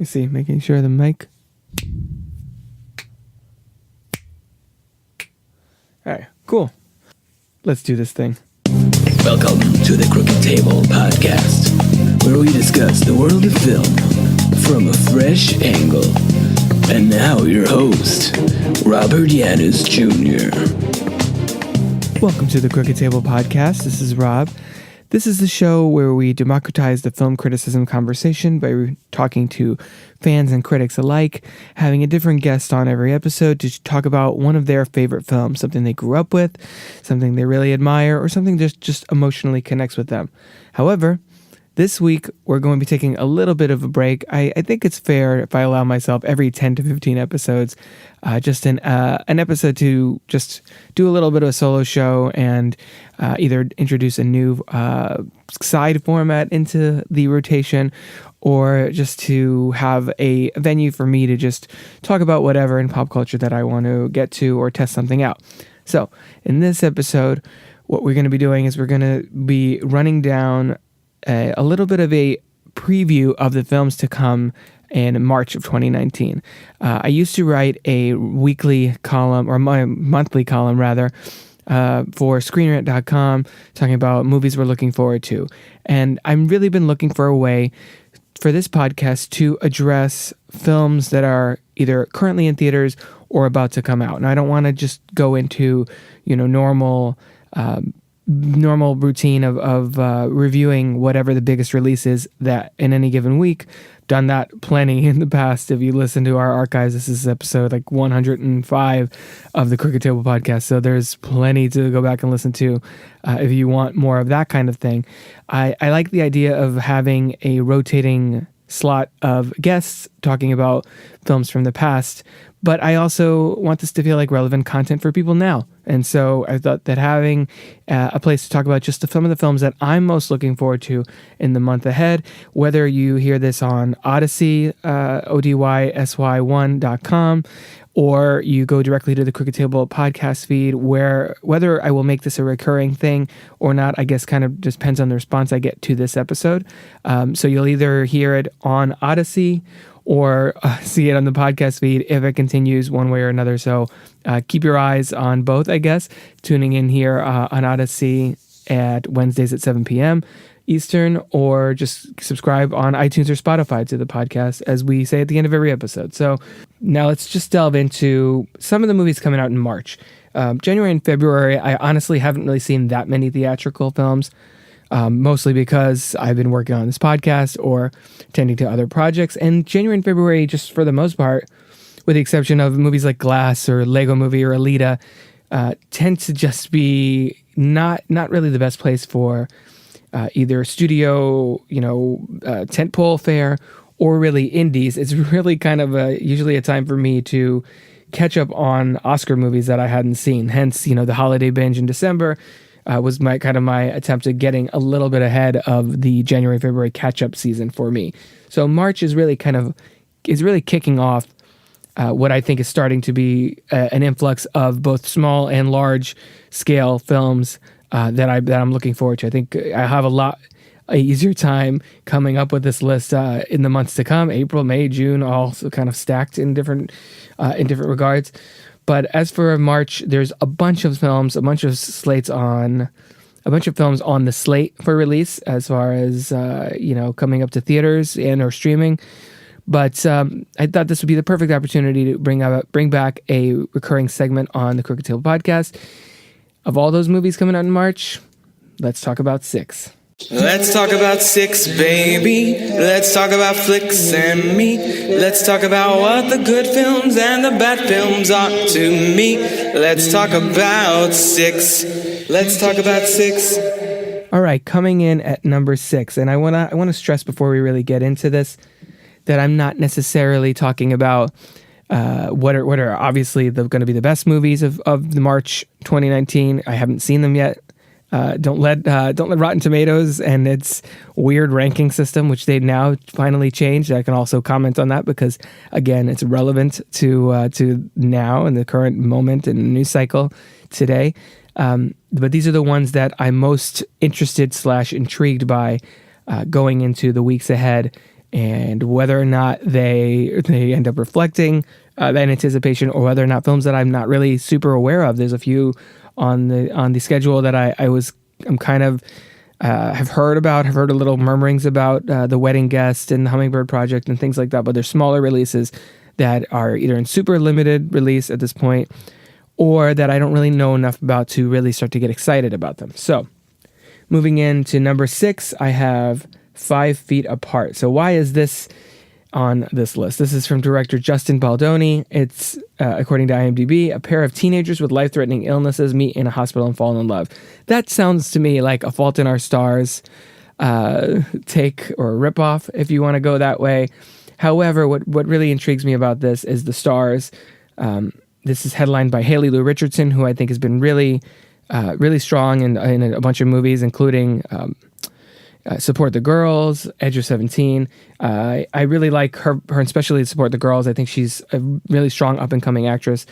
You see, making sure the mic. All right, cool. Let's do this thing. Welcome to the Crooked Table Podcast, where we discuss the world of film from a fresh angle. And now your host, Robert Yanis Jr. Welcome to the Crooked Table Podcast. This is Rob. This is the show where we democratize the film criticism conversation by talking to fans and critics alike, having a different guest on every episode to talk about one of their favorite films, something they grew up with, something they really admire, or something just emotionally connects with them. However, this week, we're going to be taking a little bit of a break. I think it's fair if I allow myself every 10 to 15 episodes, just an episode to just do a little bit of a solo show and either introduce a new side format into the rotation, or just to have a venue for me to just talk about whatever in pop culture that I want to get to or test something out. So in this episode, what we're going to be doing is we're going to be running down a little bit of a preview of the films to come in March of 2019. I used to write a weekly column, or my monthly column rather, for ScreenRant.com, talking about movies we're looking forward to. And I've really been looking for a way for this podcast to address films that are either currently in theaters or about to come out. And I don't want to just go into, normal routine of reviewing whatever the biggest release is that in any given week. Done that plenty in the past. If you listen to our archives, this is episode like 105 of the Crooked Table Podcast. So there's plenty to go back and listen to if you want more of that kind of thing. I like the idea of having a rotating slot of guests talking about films from the past, but I also want this to feel like relevant content for people now. And so I thought that having a place to talk about just some of the films that I'm most looking forward to in the month ahead, whether you hear this on Odyssey, ODYSY1.com, or you go directly to the Crooked Table podcast feed, where whether I will make this a recurring thing or not, I guess kind of just depends on the response I get to this episode. So you'll either hear it on Odyssey or see it on the podcast feed if it continues one way or another. So keep your eyes on both, I guess, tuning in here on Odyssey at Wednesdays at 7 p.m. Eastern, or just subscribe on iTunes or Spotify to the podcast, as we say at the end of every episode. So now let's just delve into some of the movies coming out in March. January and February, I honestly haven't really seen that many theatrical films. Mostly because I've been working on this podcast or attending to other projects. And January and February, just for the most part, with the exception of movies like Glass or Lego Movie or Alita, tend to just be not really the best place for either studio, tentpole fare, or really indies. It's really kind of usually a time for me to catch up on Oscar movies that I hadn't seen. Hence, the holiday binge in December was my attempt at getting a little bit ahead of the January, February catch-up season for me. So March is really kicking off what I think is starting to be an influx of both small and large scale films that I'm looking forward to. I think I have a easier time coming up with this list in the months to come. April, May, June, all kind of stacked in different regards. But as for March, there's a bunch of films, a bunch of films on the slate for release, as far as coming up to theaters and or streaming. But I thought this would be the perfect opportunity to bring back a recurring segment on the Crooked Table Podcast. Of all those movies coming out in March, let's talk about 6. Let's talk about 6, baby. Let's talk about flicks and me. Let's talk about what the good films and the bad films are to me. Let's talk about 6. Let's talk about 6. All right, coming in at number 6, and I wanna stress before we really get into this that I'm not necessarily talking about what are obviously going to be the best movies of the March 2019. I haven't seen them yet. Don't let Rotten Tomatoes and its weird ranking system, which they now finally changed. I can also comment on that because, again, it's relevant to now and the current moment and news cycle today. But these are the ones that I'm most interested / intrigued by going into the weeks ahead. and whether or not they end up reflecting that anticipation, or whether or not films that I'm not really super aware of. There's a few on the schedule that I'm kind of have heard about, have heard a little murmurings about, The Wedding Guest and The Hummingbird Project and things like that, but they're smaller releases that are either in super limited release at this point, or that I don't really know enough about to really start to get excited about them. So, moving into number 6, I have 5 Feet Apart. So why is this on this list? This is from director Justin Baldoni. It's, according to IMDb, a pair of teenagers with life-threatening illnesses meet in a hospital and fall in love. That sounds to me like a Fault in Our Stars take, or a ripoff, if you want to go that way. However, what really intrigues me about this is the stars. This is headlined by Haley Lou Richardson, who I think has been really strong in a bunch of movies, including Support the Girls, Edge of 17. I really like her especially Support the Girls. I think she's a really strong up-and-coming actress,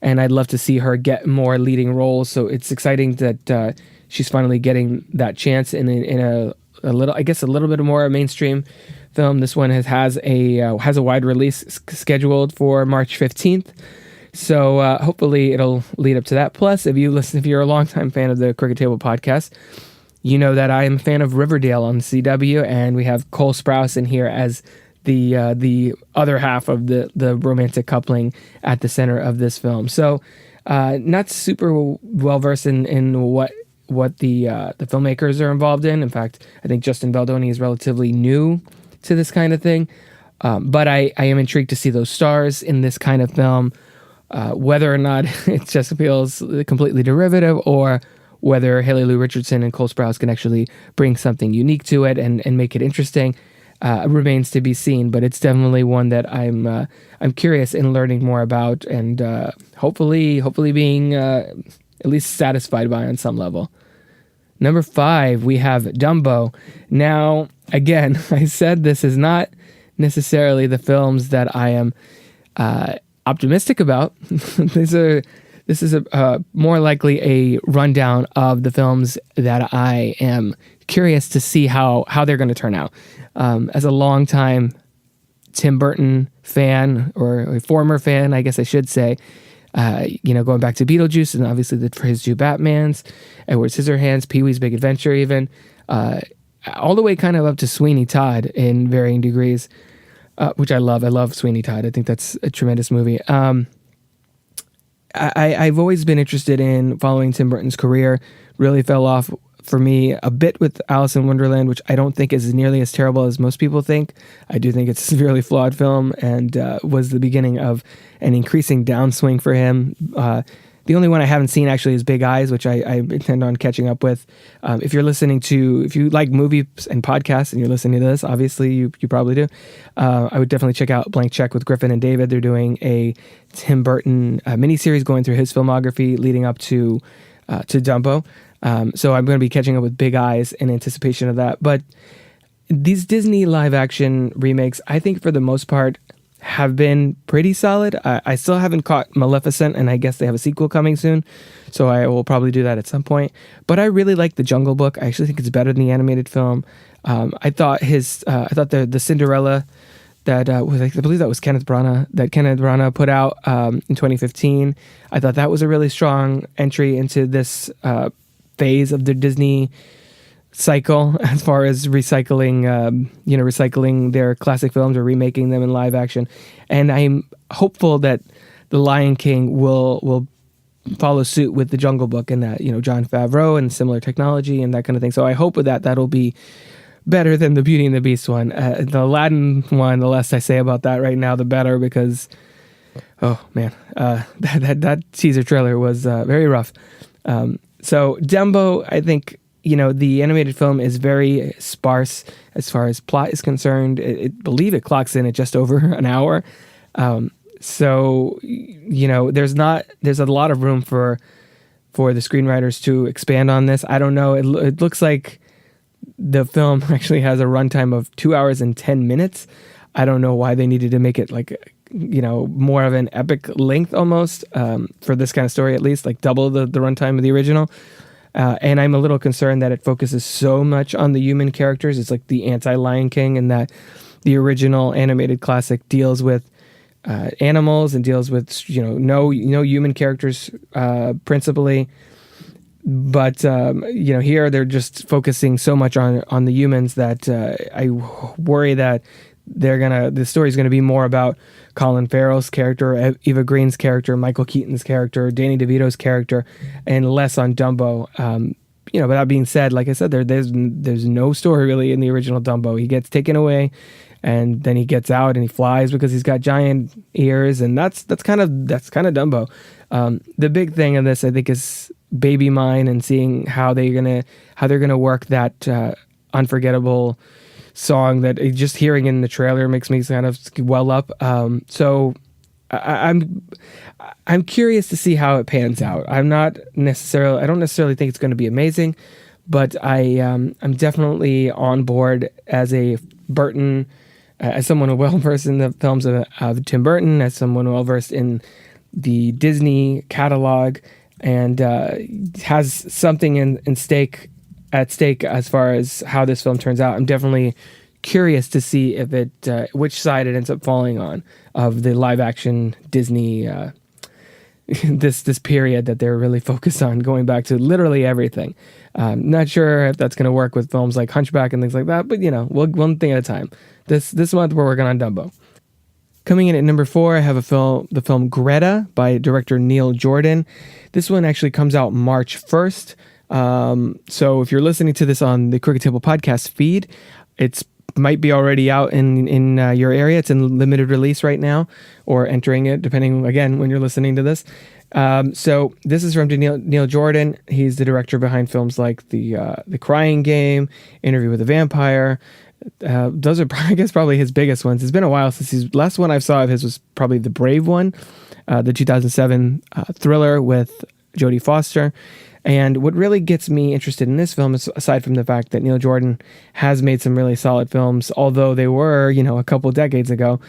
and I'd love to see her get more leading roles. So it's exciting that she's finally getting that chance in a little, I guess, a little bit more mainstream film. This one has a wide release scheduled for March 15th. So hopefully it'll lead up to that. Plus, if you're a longtime fan of the Cricket Table podcast, you know that I am a fan of Riverdale on CW, and we have Cole Sprouse in here as the other half of the romantic coupling at the center of this film. So, not super well versed in what the filmmakers are involved in. In fact, I think Justin Baldoni is relatively new to this kind of thing. But I am intrigued to see those stars in this kind of film, whether or not it just feels completely derivative, or whether Haley Lou Richardson and Cole Sprouse can actually bring something unique to it and make it interesting, remains to be seen. But it's definitely one that I'm curious in learning more about, and hopefully being at least satisfied by on some level. Number 5, we have Dumbo. Now, again, I said this is not necessarily the films that I am optimistic about. This is a more likely a rundown of the films that I am curious to see how they're going to turn out. As a longtime Tim Burton fan, or a former fan, I guess I should say, going back to Beetlejuice and obviously his 2 Batmans, Edward Scissorhands, Pee-wee's Big Adventure even, all the way kind of up to Sweeney Todd in varying degrees, which I love. I love Sweeney Todd. I think that's a tremendous movie. I've always been interested in following Tim Burton's career. Really fell off for me a bit with Alice in Wonderland, which I don't think is nearly as terrible as most people think. I do think it's a severely flawed film, and was the beginning of an increasing downswing for him. The only one I haven't seen actually is Big Eyes, which I intend on catching up with. If you like movies and podcasts and you're listening to this, obviously you probably do. I would definitely check out Blank Check with Griffin and David. They're doing a Tim Burton miniseries going through his filmography leading up to Dumbo. So I'm going to be catching up with Big Eyes in anticipation of that. But these Disney live action remakes, I think for the most part, have been pretty solid. I still haven't caught Maleficent, and I guess they have a sequel coming soon, so I will probably do that at some point. But I really like The Jungle Book. I actually think it's better than the animated film. I thought the Cinderella that was, I believe that was Kenneth Branagh put out in 2015. I thought that was a really strong entry into this phase of the Disney cycle as far as recycling their classic films or remaking them in live action. And I'm hopeful that The Lion King will follow suit with The Jungle Book, and that, Jon Favreau and similar technology and that kind of thing. So I hope with that'll be better than the Beauty and the Beast one. The Aladdin one, the less I say about that right now, the better, because, oh man, that teaser trailer was very rough. So Dumbo, I think, the animated film is very sparse as far as plot is concerned. I believe it clocks in at just over an hour. So, there's a lot of room for the screenwriters to expand on this. I don't know. It looks like the film actually has a runtime of 2 hours and 10 minutes. I don't know why they needed to make it more of an epic length almost, for this kind of story, at least, like double the runtime of the original. And I'm a little concerned that it focuses so much on the human characters. It's like the anti-Lion King, and that the original animated classic deals with animals and deals with no human characters principally. But here they're just focusing so much on the humans that I worry that the story's gonna be more about Colin Farrell's character, Eva Green's character, Michael Keaton's character, Danny DeVito's character, and less on Dumbo. But that being said, like I said, there's no story really in the original Dumbo. He gets taken away, and then he gets out and he flies because he's got giant ears, and that's kind of Dumbo. The big thing in this, I think, is Baby Mine and seeing how they're gonna work that unforgettable song that just hearing in the trailer makes me kind of well up. So I'm curious to see how it pans out. I don't necessarily think it's going to be amazing, but I'm definitely on board as a Burton, as someone well versed in the films of Tim Burton, as someone well versed in the Disney catalog, and has something at stake as far as how this film turns out. I'm definitely curious to see if which side it ends up falling on of the live action Disney this period that they're really focused on, going back to literally everything. Not sure if that's going to work with films like Hunchback and things like that, but one thing at a time. This month we're working on Dumbo. Coming in at number 4, I have the film Greta by director Neil Jordan. This one actually comes out March 1st. So if you're listening to this on the Crooked Table podcast feed, it's might be already out in your area. It's in limited release right now, or entering it, depending, again, when you're listening to this. So this is from Neil Jordan. He's the director behind films like The Crying Game, Interview with a Vampire. Those are, I guess, probably his biggest ones. It's been a while since last one I saw of his was probably The Brave one, the 2007 thriller with Jodie Foster. And what really gets me interested in this film, is, aside from the fact that Neil Jordan has made some really solid films, although they were, a couple decades ago,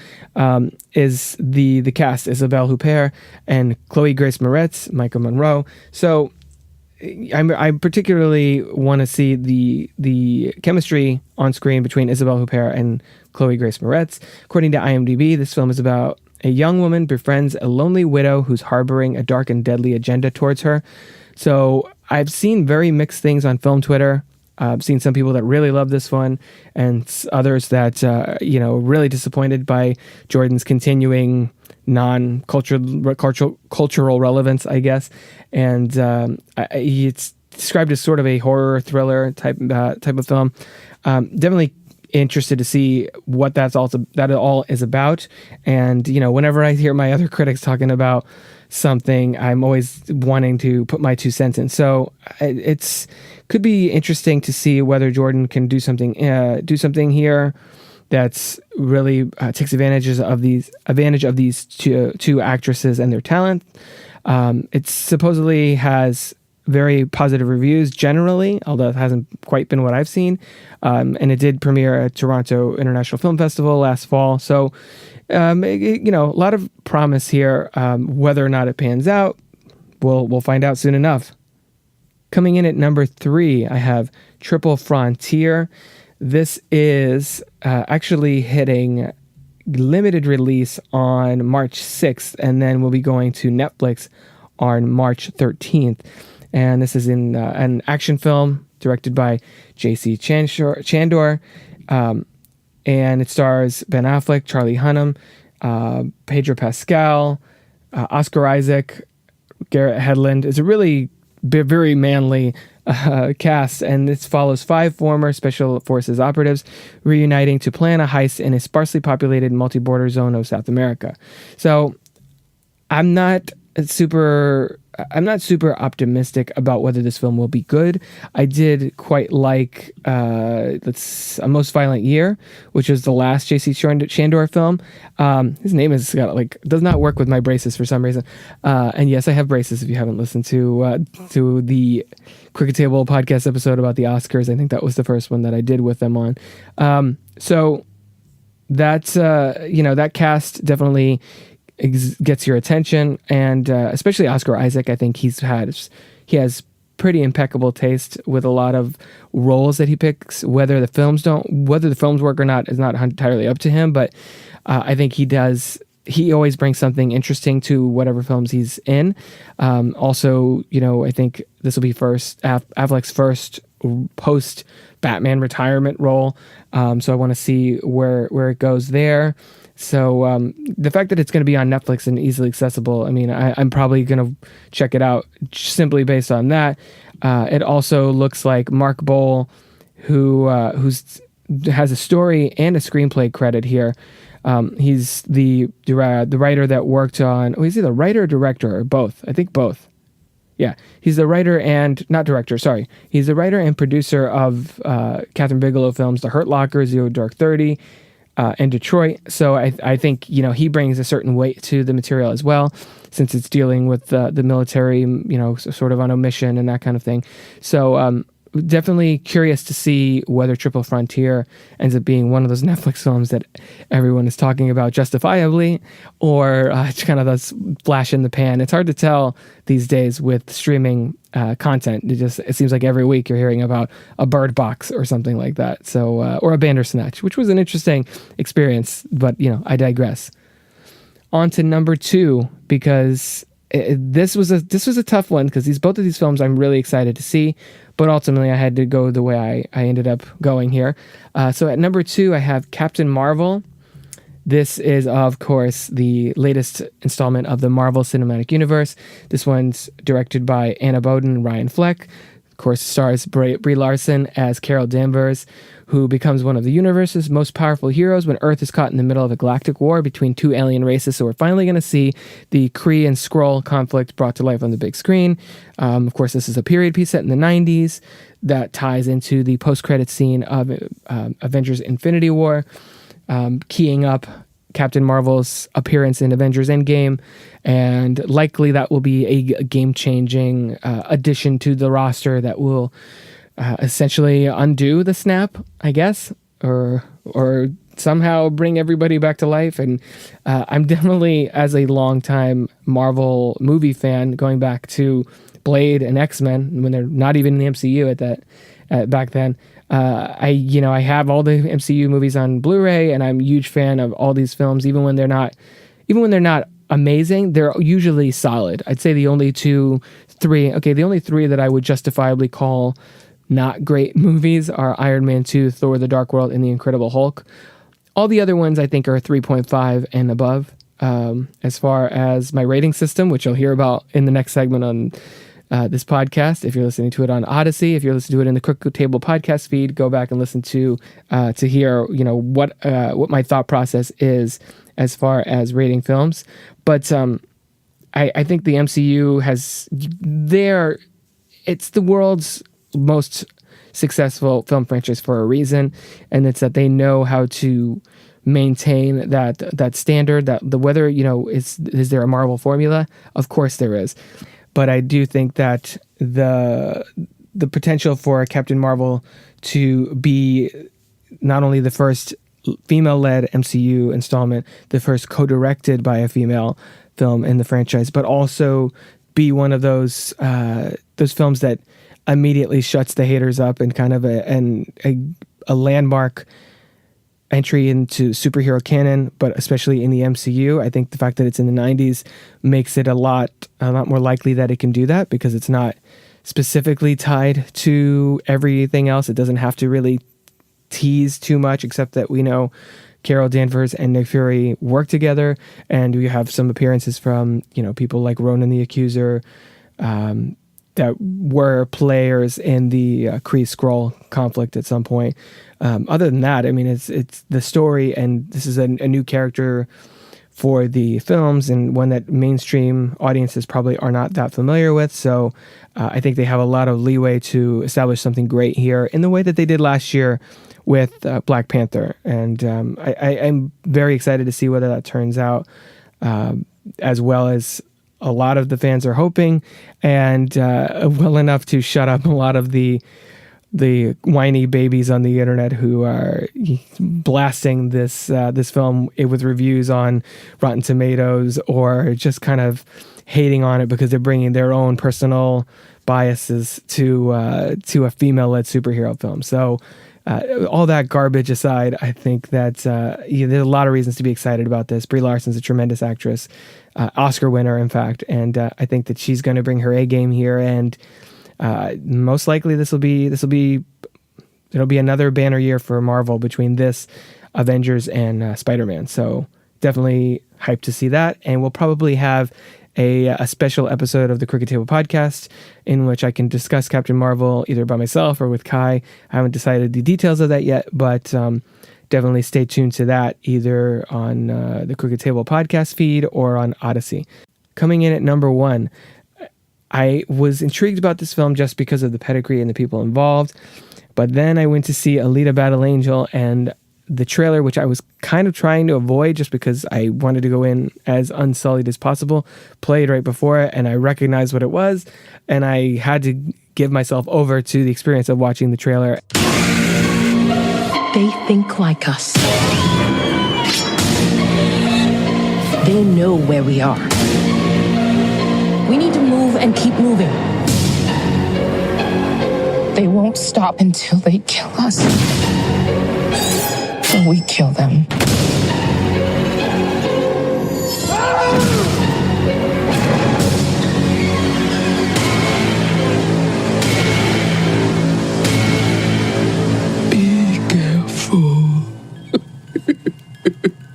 is the cast: Isabelle Huppert and Chloe Grace Moretz, Micah Monroe. So I particularly want to see the chemistry on screen between Isabelle Huppert and Chloe Grace Moretz. According to IMDb, this film is about a young woman befriends a lonely widow who's harboring a dark and deadly agenda towards her. So I've seen very mixed things on film Twitter. I've seen some people that really love this one, and others that really disappointed by Jordan's continuing cultural relevance, I guess. And it's described as sort of a horror thriller type of film. Definitely interested to see what that all is about. And whenever I hear my other critics talking about something, I'm always wanting to put my 2 cents in. So it's could be interesting to see whether Jordan can do something here that's really takes advantage of these two actresses and their talent. It supposedly has very positive reviews generally, although it hasn't quite been what I've seen. And it did premiere at Toronto International Film Festival last fall. So, a lot of promise here. Whether or not it pans out, we'll find out soon enough. Coming in at number 3, I have Triple Frontier. This is actually hitting limited release on March 6th, and then we'll be going to Netflix on March 13th. And this is in an action film directed by J.C. Chandor. And it stars Ben Affleck, Charlie Hunnam, Pedro Pascal, Oscar Isaac, Garrett Hedlund. It's a really very manly cast, and this follows 5 former Special Forces operatives reuniting to plan a heist in a sparsely populated multi-border zone of South America. So I'm not super optimistic about whether this film will be good. I did quite like A Most Violent Year, which is the last J.C. Chandor film. His name does not work with my braces for some reason. And yes, I have braces. If you haven't listened to the Crooked Table podcast episode about the Oscars, I think that was the first one that I did with them on. So that's that cast definitely gets your attention, and especially Oscar Isaac. I think he has pretty impeccable taste with a lot of roles that he picks. Whether the films work or not is not entirely up to him, but I think he does. He always brings something interesting to whatever films he's in. Also, I think this will be Affleck's first post Batman retirement role. So I want to see where it goes there. So the fact that it's going to be on Netflix and easily accessible, I mean, I'm probably going to check it out simply based on that. It also looks like Mark Bowl, who has a story and a screenplay credit here. He's the writer that worked on. Oh, he's either writer or director or both. I think both. Yeah, he's the writer and not director. Sorry, he's the writer and producer of Catherine Bigelow films, The Hurt Locker, Zero Dark 30, and Detroit. So I think he brings a certain weight to the material as well, since it's dealing with the military, sort of on a mission and that kind of thing. So definitely curious to see whether Triple Frontier ends up being one of those Netflix films that everyone is talking about justifiably, or it's kind of a flash in the pan. It's hard to tell these days with streaming content. It seems like every week you're hearing about a Bird Box or something like that. So or a Bandersnatch, which was an interesting experience, but I digress. On to number 2, because this was a tough one, because both of these films I'm really excited to see, but ultimately I had to go the way I ended up going here. So at number 2, I have Captain Marvel. This is, of course, the latest installment of the Marvel Cinematic Universe. This one's directed by Anna Boden and Ryan Fleck. Of course, stars Brie Larson as Carol Danvers, who becomes one of the universe's most powerful heroes when Earth is caught in the middle of a galactic war between two alien races. So we're finally going to see the Kree and Skrull conflict brought to life on the big screen. Of course, this is a period piece set in the 90s that ties into the post-credit scene of Avengers Infinity War, keying up Captain Marvel's appearance in Avengers Endgame, and likely that will be a game-changing addition to the roster that will essentially undo the snap, I guess, or somehow bring everybody back to life. And I'm definitely, as a longtime Marvel movie fan, going back to Blade and X-Men when they're not even in the MCU back then. I have all the MCU movies on Blu-ray, and I'm a huge fan of all these films. Even when they're not amazing, they're usually solid. I'd say the only three that I would justifiably call not great movies are Iron Man 2, Thor: The Dark World, and The Incredible Hulk. All the other ones I think are 3.5 and above. As far as my rating system, which you'll hear about in the next segment on this podcast, if you're listening to it on Odyssey, if you're listening to it in the Crooked Table podcast feed, go back and listen to hear what my thought process is as far as rating films. But I think the MCU it's the world's most successful film franchise for a reason, and it's that they know how to maintain that standard. That whether is there a Marvel formula? Of course there is. But I do think that the potential for Captain Marvel to be not only the first female-led MCU installment, the first co-directed by a female film in the franchise, but also be one of those films that immediately shuts the haters up and kind of a landmark entry into superhero canon, but especially in the MCU. I think the fact that it's in the 90s makes it a lot more likely that it can do that, because it's not specifically tied to everything else. It doesn't have to really tease too much, except that we know Carol Danvers and Nick Fury work together, and we have some appearances from people like Ronan the Accuser that were players in the Kree Skrull conflict at some point. Other than that, I mean, it's the story, and this is a new character for the films, and one that mainstream audiences probably are not that familiar with. So I think they have a lot of leeway to establish something great here in the way that they did last year with Black Panther. And I'm very excited to see whether that turns out as well as a lot of the fans are hoping, and well enough to shut up a lot of the whiny babies on the internet who are blasting this film with reviews on Rotten Tomatoes, or just kind of hating on it because they're bringing their own personal biases to a female-led superhero film. So all that garbage aside, I think that there's a lot of reasons to be excited about this. Brie Larson's a tremendous actress, Oscar winner, in fact, and I think that she's going to bring her A game here. And most likely, it'll be another banner year for Marvel between this, Avengers, and Spider-Man. So definitely hyped to see that, and we'll probably have a special episode of the Crooked Table podcast in which I can discuss Captain Marvel either by myself or with Kai. I haven't decided the details of that yet, but definitely stay tuned to that either on the Crooked Table podcast feed or on Odyssey. Coming in at number 1, I was intrigued about this film just because of the pedigree and the people involved, but then I went to see Alita Battle Angel, and the trailer, which I was kind of trying to avoid just because I wanted to go in as unsullied as possible, played right before it, and I recognized what it was, and I had to give myself over to the experience of watching the trailer. They think like us. They know where we are. We need to move and keep moving. They won't stop until they kill us. Or we kill them. Be careful.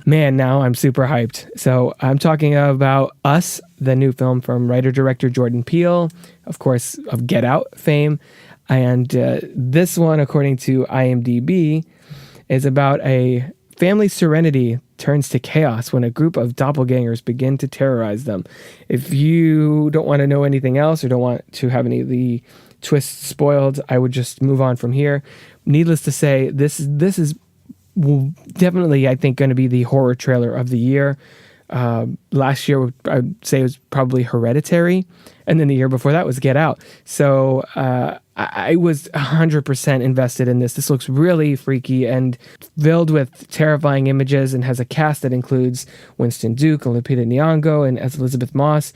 Man, now I'm super hyped. So I'm talking about Us, the new film from writer-director Jordan Peele, of course, of Get Out fame. And this one, according to IMDb, is about a family's serenity turns to chaos when a group of doppelgangers begin to terrorize them. If you don't want to know anything else or don't want to have any of the twists spoiled, I would just move on from here. Needless to say, this is definitely, I think, going to be the horror trailer of the year. Last year, I'd say it was probably Hereditary, and then the year before that was Get Out. So I was 100% invested in this. This looks really freaky and filled with terrifying images, and has a cast that includes Winston Duke and Lupita Nyong'o and as Elizabeth Moss.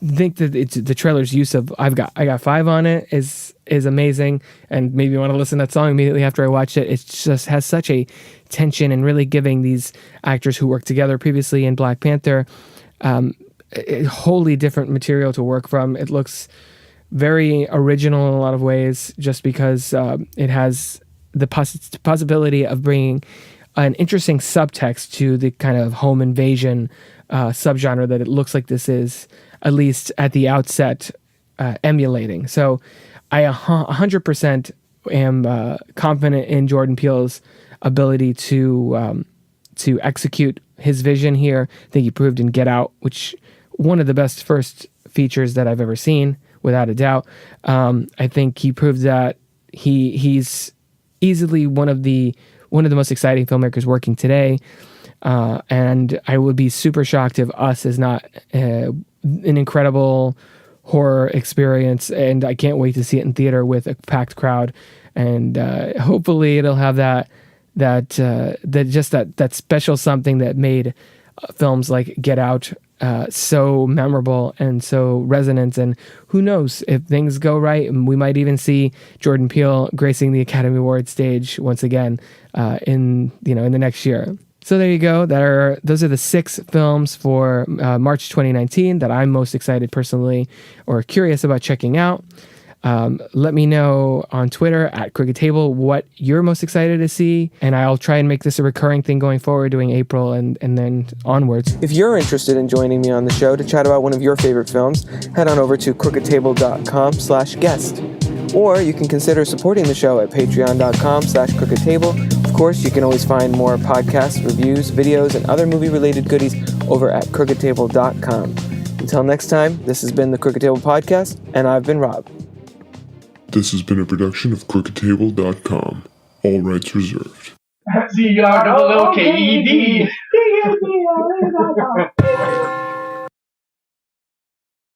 I think that the trailer's use of I got 5 on it is amazing, and maybe you want to listen to that song immediately after I watch it. It just has such a tension, and really giving these actors who worked together previously in Black Panther a wholly different material to work from. It looks very original in a lot of ways, just because it has the possibility of bringing an interesting subtext to the kind of home invasion subgenre that it looks like this is, at least at the outset, emulating. So I 100% am confident in Jordan Peele's ability to execute his vision here. I think he proved in Get Out, which one of the best first features that I've ever seen, without a doubt. I think he proved that he's easily one of the most exciting filmmakers working today. And I would be super shocked if Us is not an incredible horror experience, and I can't wait to see it in theater with a packed crowd. And hopefully it'll have that special something that made films like Get Out so memorable and so resonant. And who knows, if things go right, we might even see Jordan Peele gracing the Academy Award stage once again in the next year. So there you go. Those are the 6 films for March 2019 that I'm most excited personally or curious about checking out. Let me know on Twitter at Crooked Table what you're most excited to see, and I'll try and make this a recurring thing going forward, doing April and then onwards. If you're interested in joining me on the show to chat about one of your favorite films, head on over to crookedtable.com/guest. Or you can consider supporting the show at patreon.com/crookedtable. Of course, you can always find more podcasts, reviews, videos, and other movie-related goodies over at crookedtable.com. Until next time, this has been the Crooked Table Podcast, and I've been Rob. This has been a production of crookedtable.com. All rights reserved. CROOKED.